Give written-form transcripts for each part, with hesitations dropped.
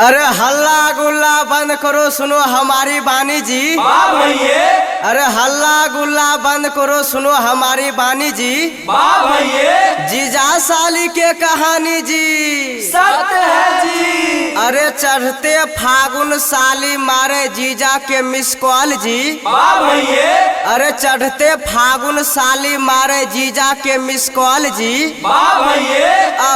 अरे हल्ला गुल्ला बंद करो, सुनो हमारी बानी जी। वाह भैये। अरे हल्ला गुल्ला बंद करो, सुनो हमारी बानी जी। वाह भैये। जीजा साली के कहानी जी। सत्य है जी। अरे चढ़ते फागुन साली मारे जीजा के मिस कॉल जी। वाह भैये। अरे चढ़ते फागुन साली मारे जीजा के मिस कॉल जी। वाह भैये।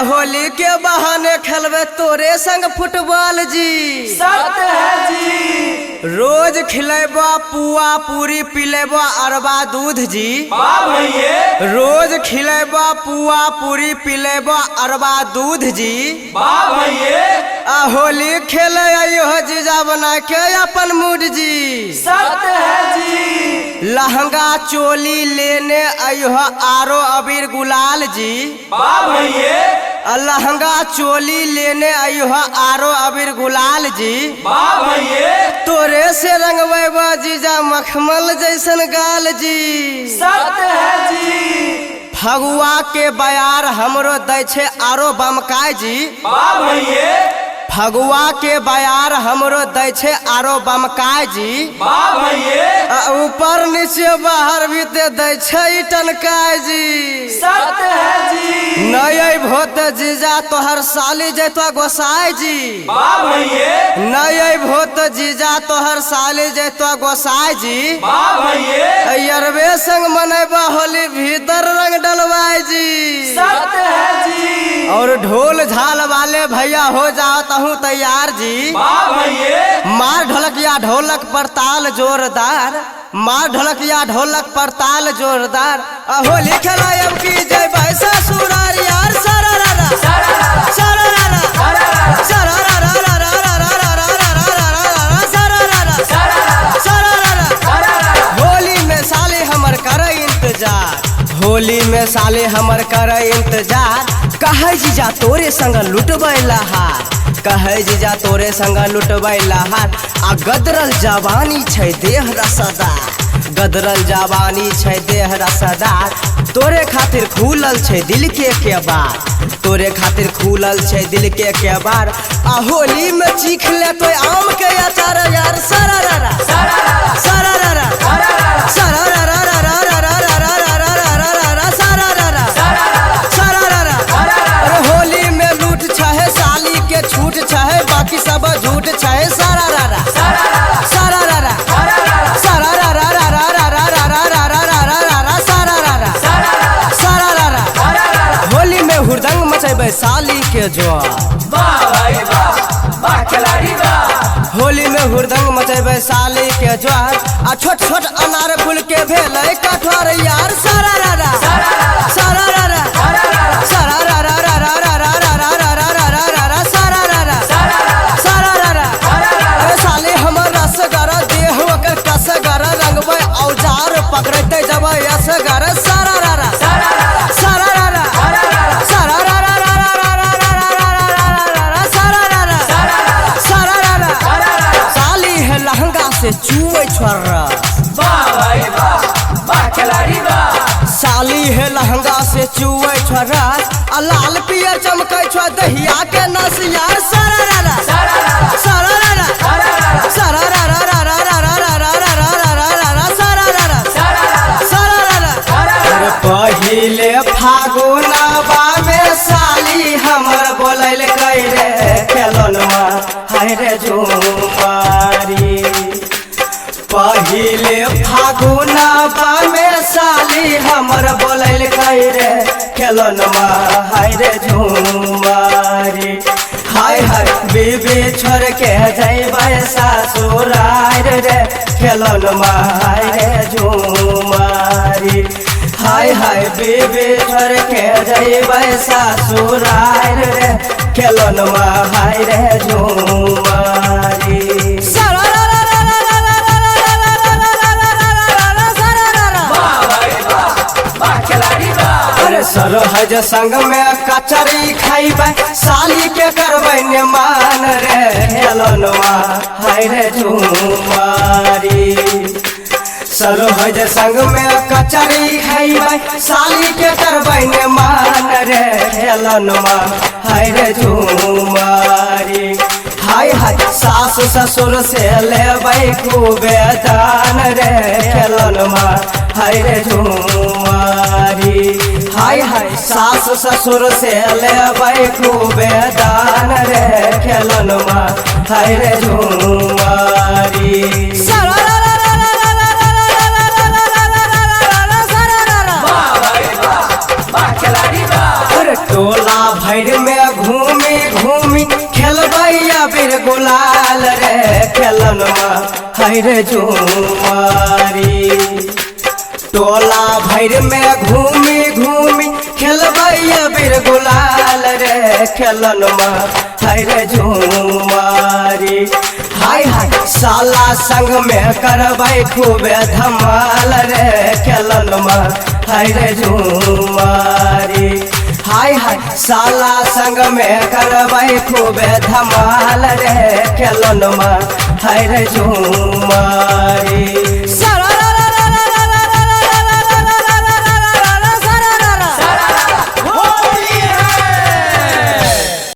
होली के बहाने खेलवे तोरे संग फुटबॉल जी। सत्य है जी। रोज खिलेबा पुआ पूरी पिलेबा अरबा दूध जी। वाह भैये। रोज खिलेबा पुआ पूरी पिलेबा अरबा दूध जी। वाह भैये। होली खेले आयो जीजा बना के अपन मूड जी। सत्य है जी। लहंगा चोली लेने आयो आरो अबीर गुलाल जी। वाह भैये। लहंगा चोली लेने आयो आरो अबीर गुलाल जी। वाह भैये। तोरे से रंगवा जीजा मखमल जैसन गाल जी। सत्य है जी। फगुआ के बयार हमरो दै छे आरो बमकाय जी। वाह भैये। फगुआ के बयार हमरो दै छे आरो बमकाय जी। वाह भैये। ऊपर नीचे बाहर भीतर दै छे टनकाय जी। सत्य है जी। नय भोत जीजा तोहर साली जैतो गोसाई जी। वाह भैये। नय भोत जीजा तोहर साली जैतो गोसाई जी। वाह भैये। अरबे संग मनैबा होली भीतर रंग डलवाई जी। सत्य है जी। और ढोल झाल वाले भैया हो जाओ तहु तैयार जी। वाह भैये। मार ढोलकिया ढोलक पर ताल जोरदार। मार ढोलकिया ढोलक पर ताल जोरदार। होली खेलायब की जय बैसा सुरार यार। सरारा सरारा सरारा सरारा सरारा सरारा सरारा। होली में साले हमर करे इंतजार। होली में साले हमर करे इंतजार। कहे जीजा तोरे संग लुटबै लहार। कहे जीजा तोरे संग लुटबै लहार। आ गदरल जवानी छै देह रसदार। गदरल जवानी छै देह रसदार। तोरे खातिर खुलल छै दिल के केबार। तोरे खातिर खुलल छै दिल के केबार। आ होली में चीख ले तो आम के अचार यार। सरारा सरारा सरारा सरारा सरारा होली में लूट छहे साली के छूट छहे बाकी सब झूठ छहे। सरारा सरारा सरारा होली में हुरदंग मचेबे साली के ज्वार। वाह भाई वाह। वाह खिलाड़ी वाह। होली में हुरदंग मचेबे साली के ज्वार। आ छोट छोट अनार फूल के भेलै कठोर यार। सरारा सरारा सरारा सरारा साले हमर रसगर देह ओकर कसगर रंगबै औजार पकड़ते जब असगर। सरारा सरारा सरारा सरारा साली है लहंगा से चूमे छोरा। वाह भाई वाह। वाह खिलाड़ी वाह। साली है लहंगा से चूमे छोरा। आ लाल पियर चमकै छो दहिया के नस यार। सरारा सरारा सरारा सरारा अरे पहिले फागुनवा में साली हमर बोलैल रे खेलनवा हाय रे झुमारी। पहिले फागुनवा में साली हमर बोलैल रे खेलनवा हाय रे झुमारी। हाय हाय बीबी छोड़ के जैबै ससुरार रे खेलनमा हाय रे झुमारी। हाय हाय बीबी छोड़ के जैबै ससुरार रे खेलनमा हाय रे झुमारी। वाह भाई वाह। वाह खिलाड़ी वाह। अरे सरहज संग में कचरी खाइबै साली के करबै ने मान रे खेलनवा हाय रे झुमारी। सरहज संग में कचरी खाइबै साली के करबै ने मान रे खेलनवा हाय रे झुमारी। हाय हाय हाय सास ससुर से लेबै खूबे दान रे खेलन मा हाय रे झुमारी हाय हाय सास ससुर से लेबै खूबे दान रे खेलन मा हाय रे झुमारी टोला भैर में घूमी घूमी खेलबै अबीर गुलाल रे खेलन हाय रे झुमारी टोला भैर में घूमी घूमी खेलबै अबीर गुलाल रे खेलन हाय रे झुमारी हाय हाय साला संग में करबै खूबे धमाल रे खेलन हाय रे झुमारी हाय हाय साला संग में करबै खूबे धमाल रे खेलन हाय रे झुमारी।